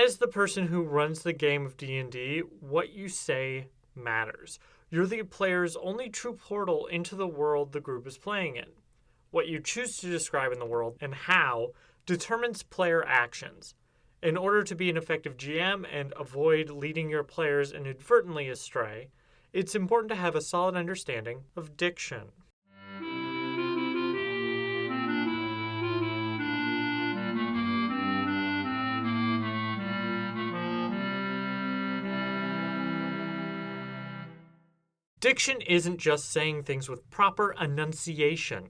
As the person who runs the game of D&D, what you say matters. You're the player's only true portal into the world the group is playing in. What you choose to describe in the world and how determines player actions. In order to be an effective GM and avoid leading your players inadvertently astray, it's important to have a solid understanding of diction. Diction isn't just saying things with proper enunciation.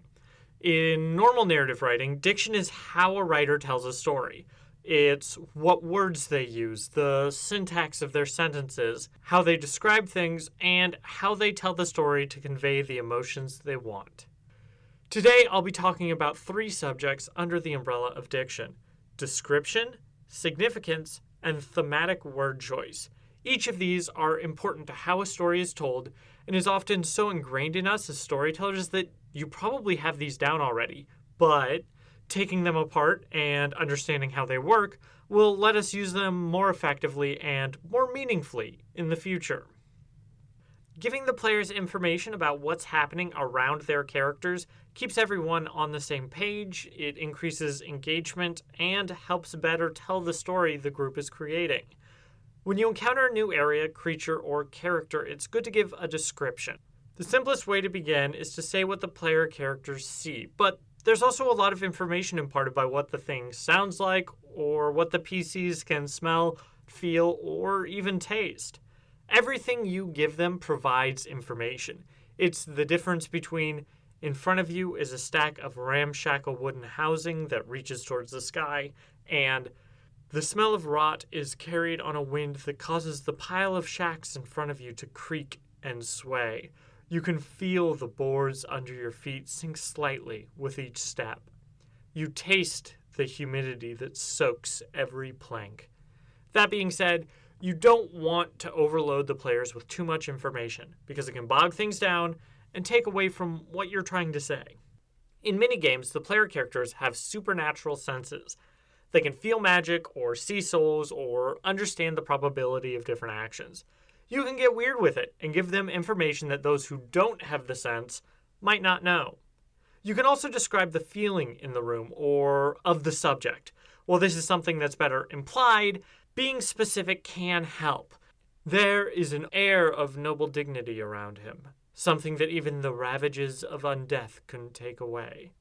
In normal narrative writing, diction is how a writer tells a story. It's what words they use, the syntax of their sentences, how they describe things, and how they tell the story to convey the emotions they want. Today, I'll be talking about 3 subjects under the umbrella of diction: description, significance, and thematic word choice. Each of these are important to how a story is told and is often so ingrained in us as storytellers that you probably have these down already, but taking them apart and understanding how they work will let us use them more effectively and more meaningfully in the future. Giving the players information about what's happening around their characters keeps everyone on the same page, it increases engagement, and helps better tell the story the group is creating. When you encounter a new area, creature, or character, it's good to give a description. The simplest way to begin is to say what the player characters see, but there's also a lot of information imparted by what the thing sounds like, or what the PCs can smell, feel, or even taste. Everything you give them provides information. It's the difference between in front of you is a stack of ramshackle wooden housing that reaches towards the sky, and the smell of rot is carried on a wind that causes the pile of shacks in front of you to creak and sway. You can feel the boards under your feet sink slightly with each step. You taste the humidity that soaks every plank. That being said, you don't want to overload the players with too much information because it can bog things down and take away from what you're trying to say. In minigames, the player characters have supernatural senses. They can feel magic or see souls or understand the probability of different actions. You can get weird with it and give them information that those who don't have the sense might not know. You can also describe the feeling in the room or of the subject. While this is something that's better implied, being specific can help. There is an air of noble dignity around him, something that even the ravages of undeath couldn't take away.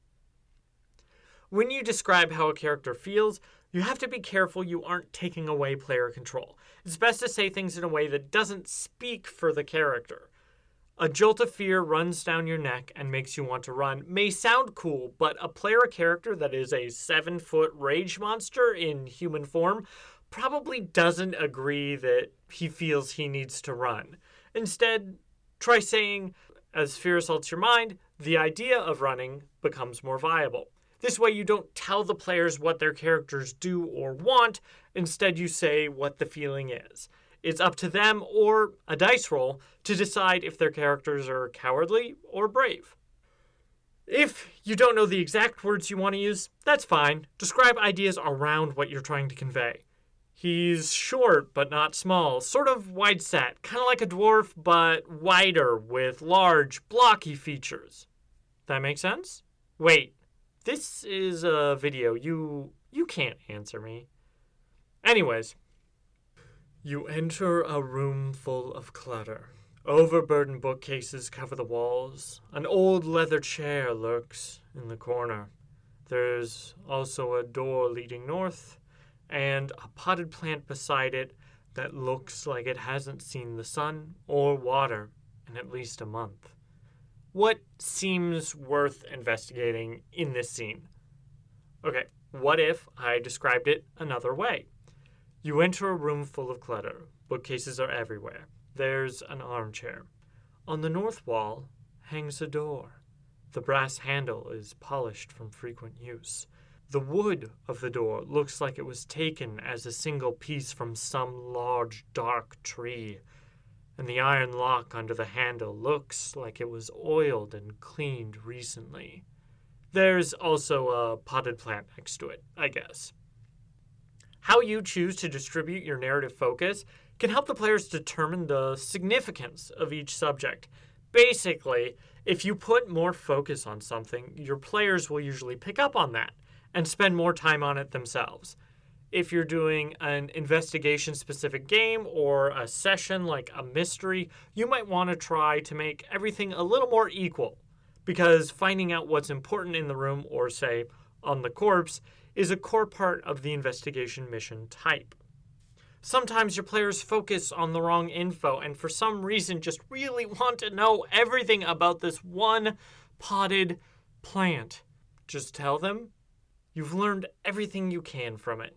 When you describe how a character feels, you have to be careful you aren't taking away player control. It's best to say things in a way that doesn't speak for the character. A jolt of fear runs down your neck and makes you want to run may sound cool, but a player character that is a 7-foot rage monster in human form probably doesn't agree that he feels he needs to run. Instead, try saying, as fear assaults your mind, the idea of running becomes more viable. This way you don't tell the players what their characters do or want, instead you say what the feeling is. It's up to them, or a dice roll, to decide if their characters are cowardly or brave. If you don't know the exact words you want to use, that's fine. Describe ideas around what you're trying to convey. He's short but not small, sort of wide set, kind of like a dwarf but wider with large, blocky features. That make sense? Wait. This is a video. You can't answer me. Anyways, you enter a room full of clutter. Overburdened bookcases cover the walls. An old leather chair lurks in the corner. There's also a door leading north, and a potted plant beside it that looks like it hasn't seen the sun or water in at least a month. What seems worth investigating in this scene? Okay, what if I described it another way? You enter a room full of clutter. Bookcases are everywhere. There's an armchair. On the north wall hangs a door. The brass handle is polished from frequent use. The wood of the door looks like it was taken as a single piece from some large, dark tree. And the iron lock under the handle looks like it was oiled and cleaned recently. There's also a potted plant next to it, I guess. How you choose to distribute your narrative focus can help the players determine the significance of each subject. Basically, if you put more focus on something, your players will usually pick up on that and spend more time on it themselves. If you're doing an investigation-specific game or a session like a mystery, you might want to try to make everything a little more equal, because finding out what's important in the room, or say, on the corpse, is a core part of the investigation mission type. Sometimes your players focus on the wrong info and for some reason just really want to know everything about this one potted plant. Just tell them you've learned everything you can from it.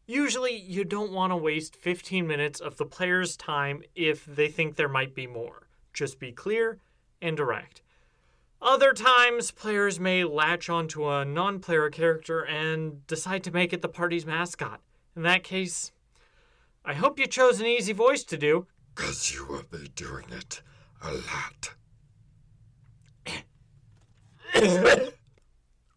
Usually, you don't want to waste 15 minutes of the player's time if they think there might be more. Just be clear and direct. Other times, players may latch onto a non-player character and decide to make it the party's mascot. In that case, I hope you chose an easy voice to do. 'Cause you will be doing it a lot.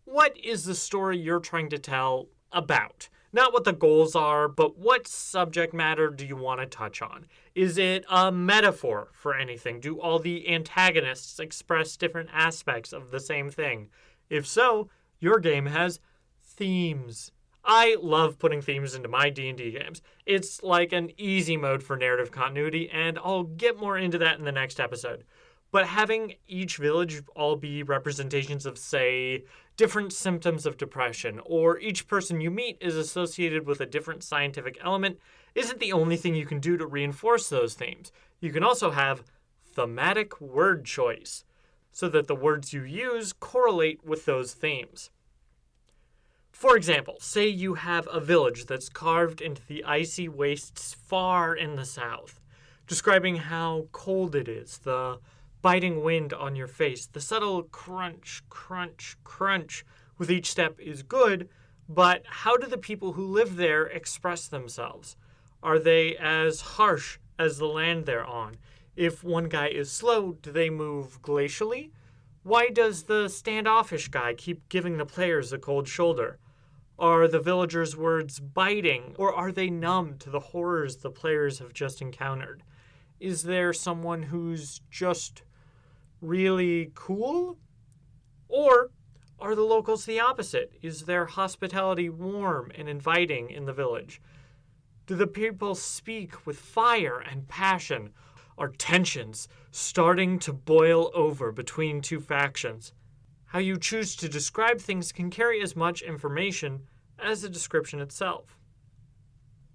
What is the story you're trying to tell about? Not what the goals are, but what subject matter do you want to touch on? Is it a metaphor for anything? Do all the antagonists express different aspects of the same thing? If so, your game has themes. I love putting themes into my D&D games. It's like an easy mode for narrative continuity, and I'll get more into that in the next episode. But having each village all be representations of, say, different symptoms of depression, or each person you meet is associated with a different scientific element, isn't the only thing you can do to reinforce those themes. You can also have thematic word choice, so that the words you use correlate with those themes. For example, say you have a village that's carved into the icy wastes far in the south, describing how cold it is, the biting wind on your face, the subtle crunch, crunch, crunch with each step is good, but how do the people who live there express themselves? Are they as harsh as the land they're on? If one guy is slow, do they move glacially? Why does the standoffish guy keep giving the players a cold shoulder? Are the villagers' words biting, or are they numb to the horrors the players have just encountered? Is there someone who's just really cool? Or are the locals the opposite? Is their hospitality warm and inviting in the village? Do the people speak with fire and passion? Are tensions starting to boil over between two factions? How you choose to describe things can carry as much information as the description itself.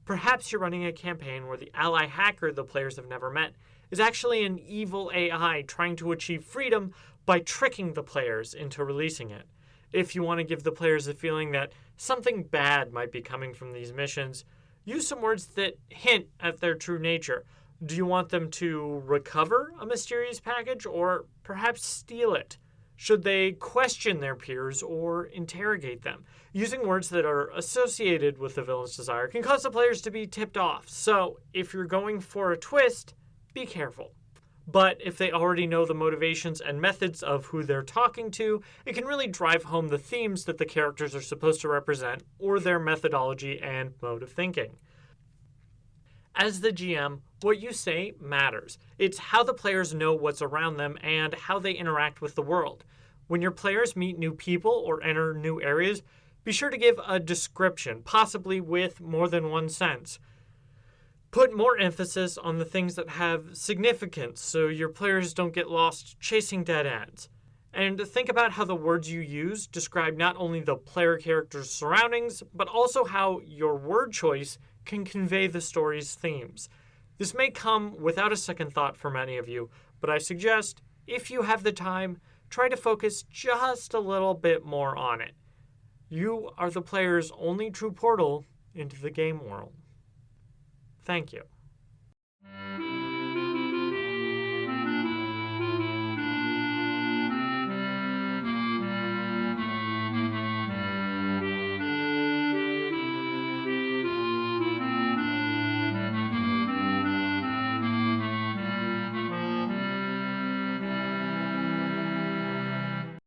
Perhaps you're running a campaign where the ally hacker the players have never met is actually an evil AI trying to achieve freedom by tricking the players into releasing it. If you want to give the players a feeling that something bad might be coming from these missions, use some words that hint at their true nature. Do you want them to recover a mysterious package, or perhaps steal it? Should they question their peers or interrogate them? Using words that are associated with the villain's desire can cause the players to be tipped off. So if you're going for a twist, be careful. But if they already know the motivations and methods of who they're talking to, it can really drive home the themes that the characters are supposed to represent, or their methodology and mode of thinking. As the GM, what you say matters. It's how the players know what's around them and how they interact with the world. When your players meet new people or enter new areas, be sure to give a description, possibly with more than one sense. Put more emphasis on the things that have significance so your players don't get lost chasing dead ends. And think about how the words you use describe not only the player character's surroundings, but also how your word choice can convey the story's themes. This may come without a second thought for many of you, but I suggest, if you have the time, try to focus just a little bit more on it. You are the player's only true portal into the game world. Thank you.